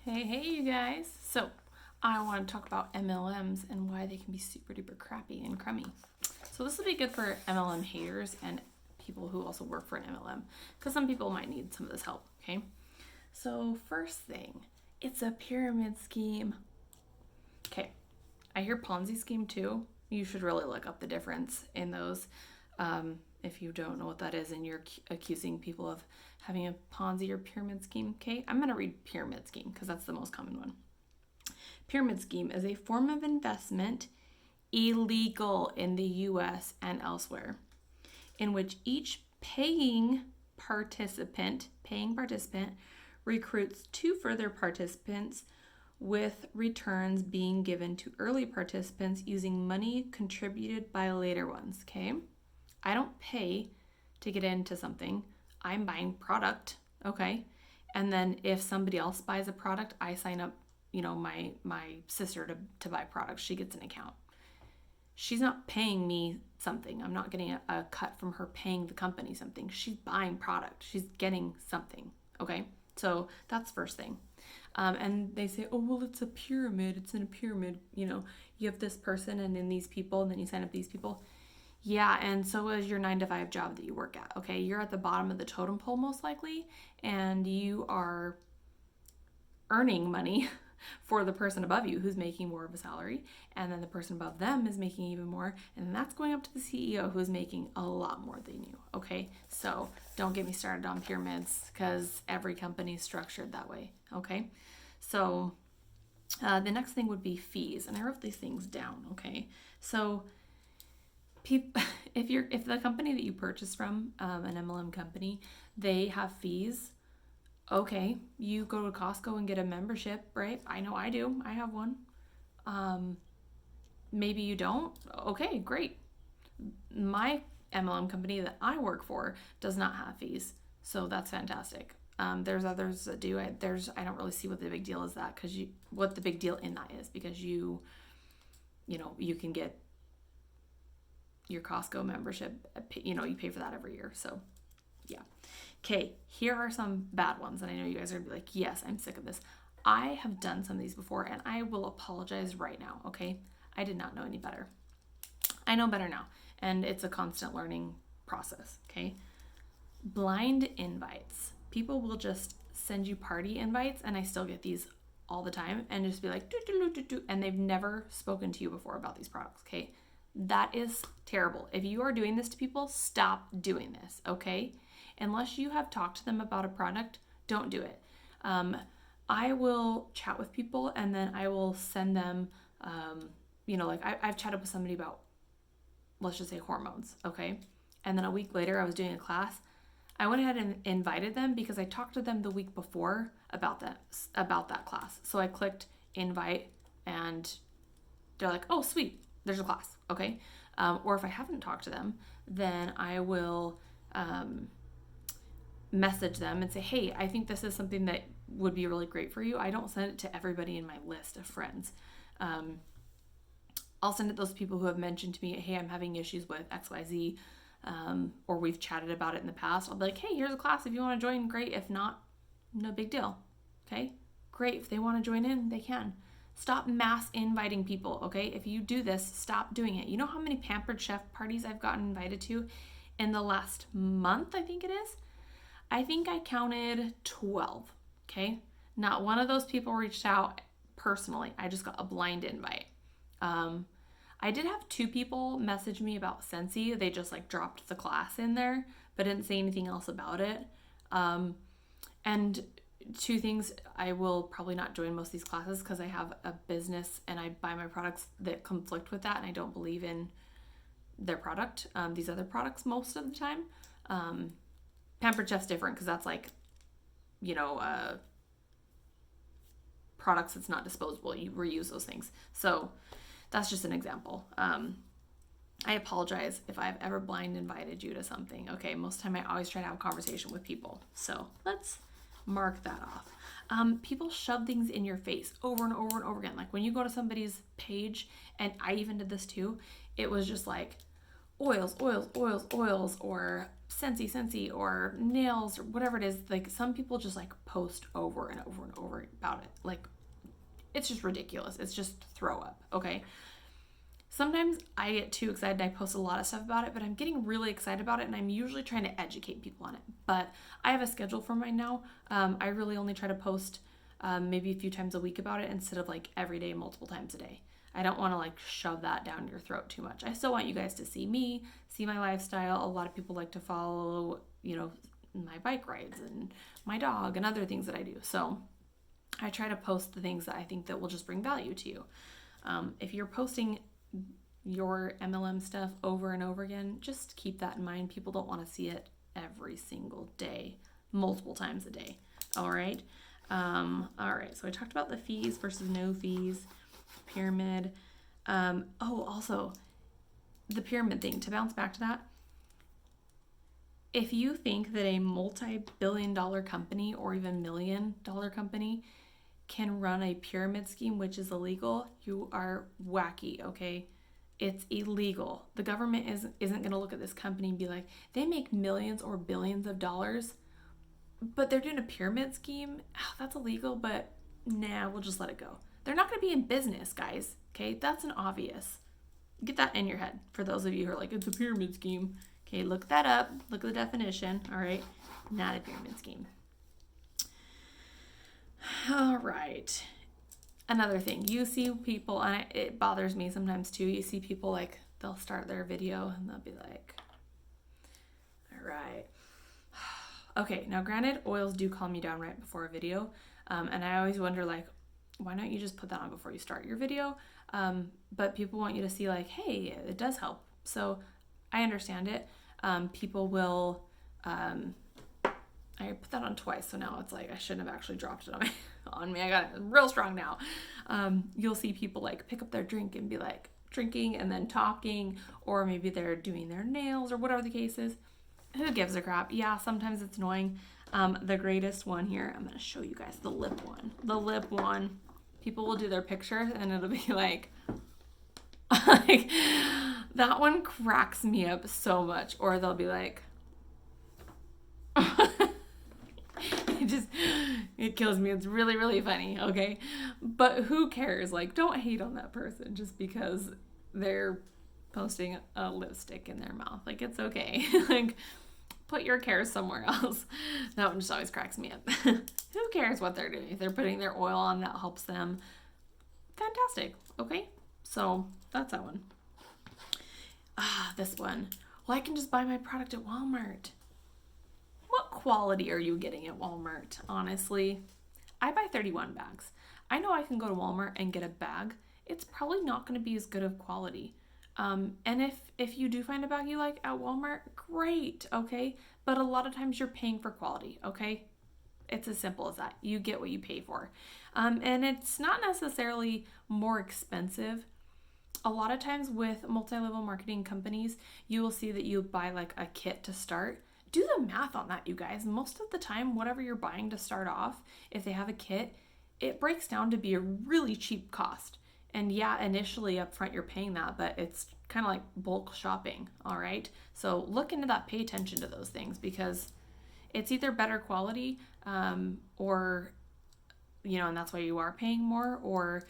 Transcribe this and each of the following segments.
Hey, you guys. So, I want to talk about MLMs and why they can be super duper crappy and crummy. So, this will be good for MLM haters and people who also work for an MLM because some people might need some of this help, okay? So, first thing, it's a pyramid scheme. Okay, I hear Ponzi scheme too. You should really look up the difference in those. If you don't know what that is and you're accusing people of having a Ponzi or pyramid scheme, okay, I'm going to read pyramid scheme because that's the most common one. Pyramid scheme is a form of investment illegal in the US and elsewhere, in which each paying participant recruits two further participants with returns being given to early participants using money contributed by later ones, okay? I don't pay to get into something. I'm buying product, okay? And then if somebody else buys a product, I sign up, my sister to buy products. She gets an account. She's not paying me something. I'm not getting a cut from her paying the company something. She's buying product. She's getting something, okay? So that's first thing. And they say, oh, well, it's a pyramid. It's in a pyramid. You have this person and then these people, and then you sign up these people. Yeah, and so is your 9 to 5 job that you work at, okay? You're at the bottom of the totem pole most likely, and you are earning money for the person above you who's making more of a salary, and then the person above them is making even more, and that's going up to the CEO who's making a lot more than you, okay? So don't get me started on pyramids because every company is structured that way, okay? So the next thing would be fees, and I wrote these things down, okay? So if the company that you purchase from, an MLM company, they have fees. Okay, you go to Costco and get a membership, right? I know I do. I have one. Maybe you don't. Okay, great. My MLM company that I work for does not have fees, so that's fantastic. There's others that do. I don't really see what the big deal is that what the big deal in that is because you can get your Costco membership, you pay for that every year. So, yeah. Okay, here are some bad ones. And I know you guys are going to be like, yes, I'm sick of this. I have done some of these before and I will apologize right now, okay? I did not know any better. I know better now. And it's a constant learning process, okay? Blind invites. People will just send you party invites, and I still get these all the time, and just be like, and they've never spoken to you before about these products, okay? That is terrible. If you are doing this to people, stop doing this, okay? Unless you have talked to them about a product, don't do it. I will chat with people and then I will send them, I've chatted with somebody about, let's just say hormones, okay? And then a week later, I was doing a class. I went ahead and invited them because I talked to them the week before about that class. So I clicked invite and they're like, oh, sweet, there's a class, okay? Or if I haven't talked to them, then I will message them and say, hey, I think this is something that would be really great for you. I don't send it to everybody in my list of friends. I'll send it to those people who have mentioned to me, hey, I'm having issues with XYZ, or we've chatted about it in the past. I'll be like, hey, here's a class. If you want to join, great. If not, no big deal, okay? Great. If they want to join in, they can. Stop mass inviting people, okay? If you do this, stop doing it. You know how many Pampered Chef parties I've gotten invited to in the last month, I think it is? I think I counted 12, okay? Not one of those people reached out personally. I just got a blind invite. I did have 2 people message me about Scentsy. They just dropped the class in there, but didn't say anything else about it. And 2 things, I will probably not join most of these classes because I have a business and I buy my products that conflict with that, and I don't believe in their product, these other products most of the time. Pampered Chef's different because that's products that's not disposable. You reuse those things. So that's just an example. I apologize if I've ever blind invited you to something. Okay, most of the time I always try to have a conversation with people. So let's mark that off. People shove things in your face over and over and over again. Like when you go to somebody's page, and I even did this too, it was just like, oils, or Scentsy, or nails, or whatever it is. Like, some people just like post over and over and over about it. Like, it's just ridiculous. It's just throw up, okay? Sometimes I get too excited. I post a lot of stuff about it, but I'm getting really excited about it, and I'm usually trying to educate people on it. But I have a schedule for mine now. I really only try to post maybe a few times a week about it instead of like every day, multiple times a day. I don't want to like shove that down your throat too much. I still want you guys to see me, see my lifestyle. A lot of people like to follow, my bike rides and my dog and other things that I do. So I try to post the things that I think that will just bring value to you. If you're posting your MLM stuff over and over again, just keep that in mind. People don't want to see it every single day, multiple times a day. All right. So I talked about the fees versus no fees, pyramid. Also the pyramid thing, to bounce back to that. If you think that a multi-billion-dollar company or even million-dollar company can run a pyramid scheme, which is illegal, you are wacky, okay? It's illegal. The government isn't going to look at this company and be like, they make millions or billions of dollars, but they're doing a pyramid scheme. Oh, that's illegal, but nah, we'll just let it go. They're not going to be in business, guys, okay? That's an obvious. Get that in your head for those of you who are like, it's a pyramid scheme. Okay, look that up. Look at the definition, all right? Not a pyramid scheme. All right. Another thing, you see people, and it bothers me sometimes too, you see people like, they'll start their video and they'll be like, all right. Okay, now granted, oils do calm you down right before a video. And I always wonder, like, why don't you just put that on before you start your video? But people want you to see like, hey, it does help. So I understand it. People will, I put that on twice, so now it's like I shouldn't have actually dropped it on me. I got it real strong now. You'll see people like pick up their drink and be like drinking and then talking, or maybe they're doing their nails or whatever the case is. Who gives a crap? Yeah, sometimes it's annoying. The greatest one here, I'm going to show you guys the lip one. The lip one, people will do their picture and it'll be like that one cracks me up so much. Or they'll be like, it kills me. It's really, really funny. Okay. But who cares? Like, don't hate on that person just because they're posting a lipstick in their mouth. Like, it's okay. Like, put your cares somewhere else. That one just always cracks me up. Who cares what they're doing? If they're putting their oil on, that helps them. Fantastic. Okay. So that's that one. This one. Well, I can just buy my product at Walmart. What quality are you getting at Walmart, honestly? I buy 31 bags. I know I can go to Walmart and get a bag. It's probably not going to be as good of quality. And if you do find a bag you like at Walmart, great, okay? But a lot of times you're paying for quality, okay? It's as simple as that. You get what you pay for. And it's not necessarily more expensive. A lot of times with multi-level marketing companies, you will see that you buy like a kit to start. Do the math on that, you guys. Most of the time, whatever you're buying to start off, if they have a kit, it breaks down to be a really cheap cost. And yeah, initially up front you're paying that, but it's kind of like bulk shopping, all right? So look into that, pay attention to those things, because it's either better quality or, and that's why you are paying more, or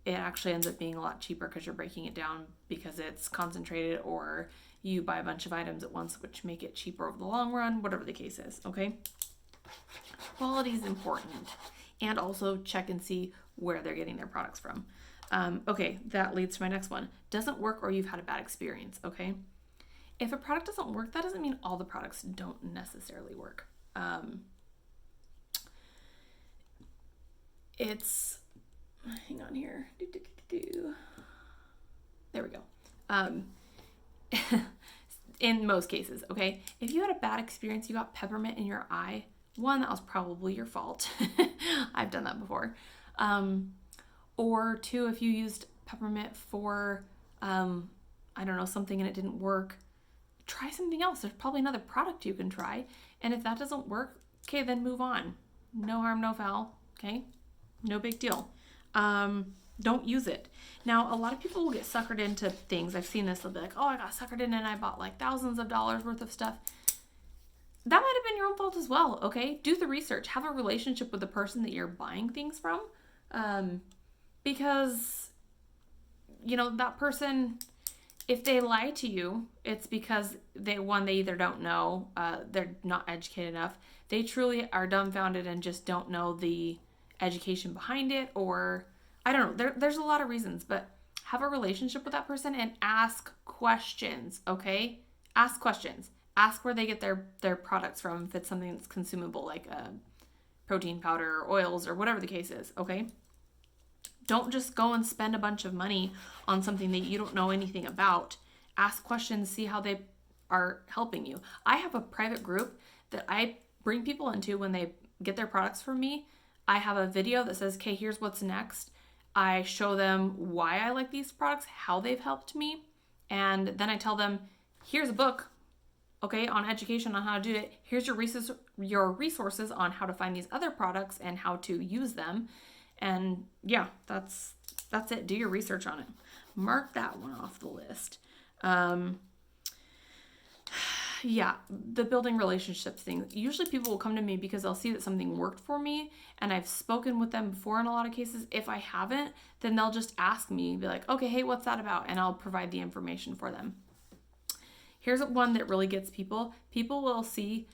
it actually ends up being a lot cheaper because you're breaking it down because it's concentrated, or you buy a bunch of items at once, which make it cheaper over the long run, whatever the case is, okay? Quality is important. And also check and see where they're getting their products from. Okay, that leads to my next one. Doesn't work or you've had a bad experience, okay? If a product doesn't work, that doesn't mean all the products don't necessarily work. It's, hang on here. There we go. In most cases, okay? If you had a bad experience, you got peppermint in your eye, one, that was probably your fault. I've done that before. Or two, if you used peppermint for, something and it didn't work, try something else. There's probably another product you can try. And if that doesn't work, okay, then move on. No harm, no foul, okay? No big deal. Don't use it. Now, a lot of people will get suckered into things. I've seen this. They'll be like, oh, I got suckered in and I bought like thousands of dollars worth of stuff. That might have been your own fault as well, okay? Do the research. Have a relationship with the person that you're buying things from. Because, that person, if they lie to you, it's because they either don't know, they're not educated enough. They truly are dumbfounded and just don't know the education behind it, or I don't know. There's a lot of reasons, but have a relationship with that person and ask questions, okay? Ask questions. Ask where they get their products from, if it's something that's consumable, like protein powder or oils or whatever the case is, okay? Don't just go and spend a bunch of money on something that you don't know anything about. Ask questions, see how they are helping you. I have a private group that I bring people into when they get their products from me. I have a video that says, okay, here's what's next. I show them why I like these products, how they've helped me, and then I tell them, here's a book, okay, on education on how to do it. Here's your resources on how to find these other products and how to use them. And yeah, that's it. Do your research on it. Mark that one off the list. Yeah, the building relationships thing. Usually people will come to me because they'll see that something worked for me and I've spoken with them before in a lot of cases. If I haven't, then they'll just ask me, be like, okay, hey, what's that about? And I'll provide the information for them. Here's one that really gets people. People will see,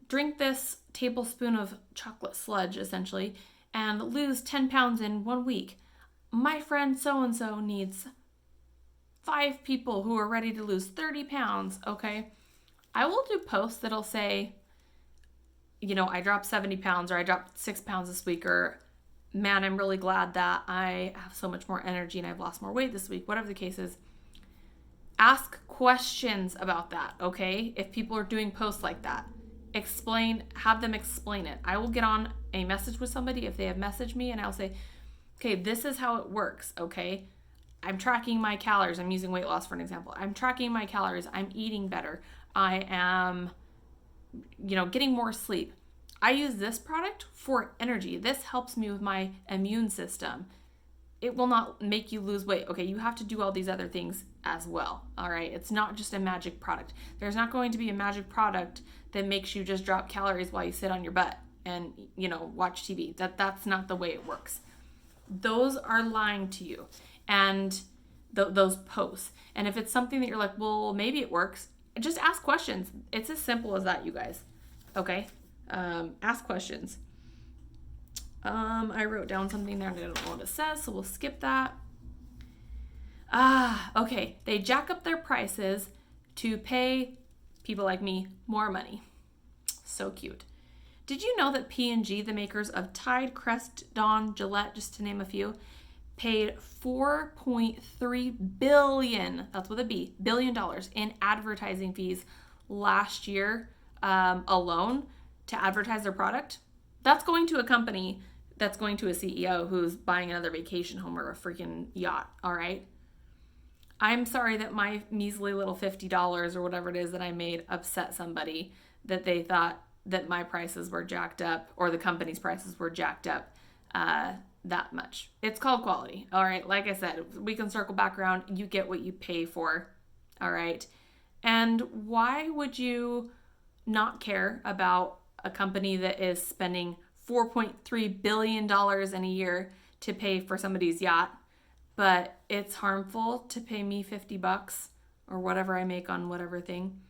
drink this tablespoon of chocolate sludge, essentially, and lose 10 pounds in 1 week. My friend so-and-so needs 5 people who are ready to lose 30 pounds, okay? I will do posts that'll say, I dropped 70 pounds, or I dropped 6 pounds this week, or man, I'm really glad that I have so much more energy and I've lost more weight this week, whatever the case is. Ask questions about that, okay? If people are doing posts like that, have them explain it. I will get on a message with somebody if they have messaged me, and I'll say, okay, this is how it works, okay? I'm tracking my calories. I'm using weight loss for an example. I'm tracking my calories. I'm eating better. I am, getting more sleep. I use this product for energy. This helps me with my immune system. It will not make you lose weight. Okay, you have to do all these other things as well. All right, it's not just a magic product. There's not going to be a magic product that makes you just drop calories while you sit on your butt and, watch TV. That's not the way it works. Those are lying to you. And those posts. And if it's something that you're like, well, maybe it works, just ask questions. It's as simple as that, you guys. Okay? Ask questions. I wrote down something there and I don't know what it says, so we'll skip that. Okay. They jack up their prices to pay people like me more money. So cute. Did you know that P&G, the makers of Tide, Crest, Dawn, Gillette, just to name a few, paid $4.3 billion, that's with a B, $billion in advertising fees last year alone to advertise their product? That's going to a company that's going to a CEO who's buying another vacation home or a freaking yacht, all right? I'm sorry that my measly little $50 or whatever it is that I made upset somebody, that they thought that my prices were jacked up or the company's prices were jacked up that much. It's called quality, all right? Like I said, we can circle back around. You get what you pay for, all right? And why would you not care about a company that is spending $4.3 billion in a year to pay for somebody's yacht, but it's harmful to pay me $50 or whatever I make on whatever thing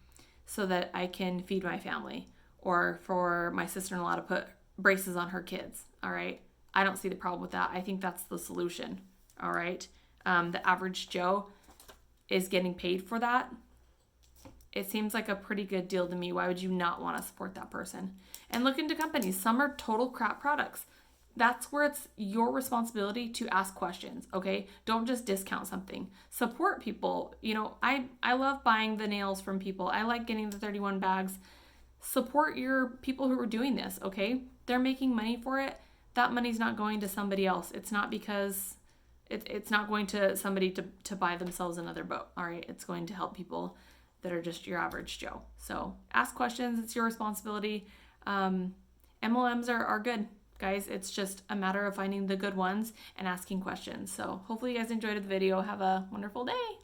so that I can feed my family, or for my sister-in-law to put braces on her kids, all right? I don't see the problem with that. I think that's the solution, all right? The average Joe is getting paid for that. It seems like a pretty good deal to me. Why would you not want to support that person? And look into companies. Some are total crap products. That's where it's your responsibility to ask questions, okay? Don't just discount something. Support people. I love buying the nails from people. I like getting the 31 bags. Support your people who are doing this, okay? They're making money for it. That money's not going to somebody else. It's not because it's not going to somebody to buy themselves another boat, all right? It's going to help people that are just your average Joe. So ask questions. It's your responsibility. MLMs are good. guys, it's just a matter of finding the good ones and asking questions. So hopefully you guys enjoyed the video. Have a wonderful day.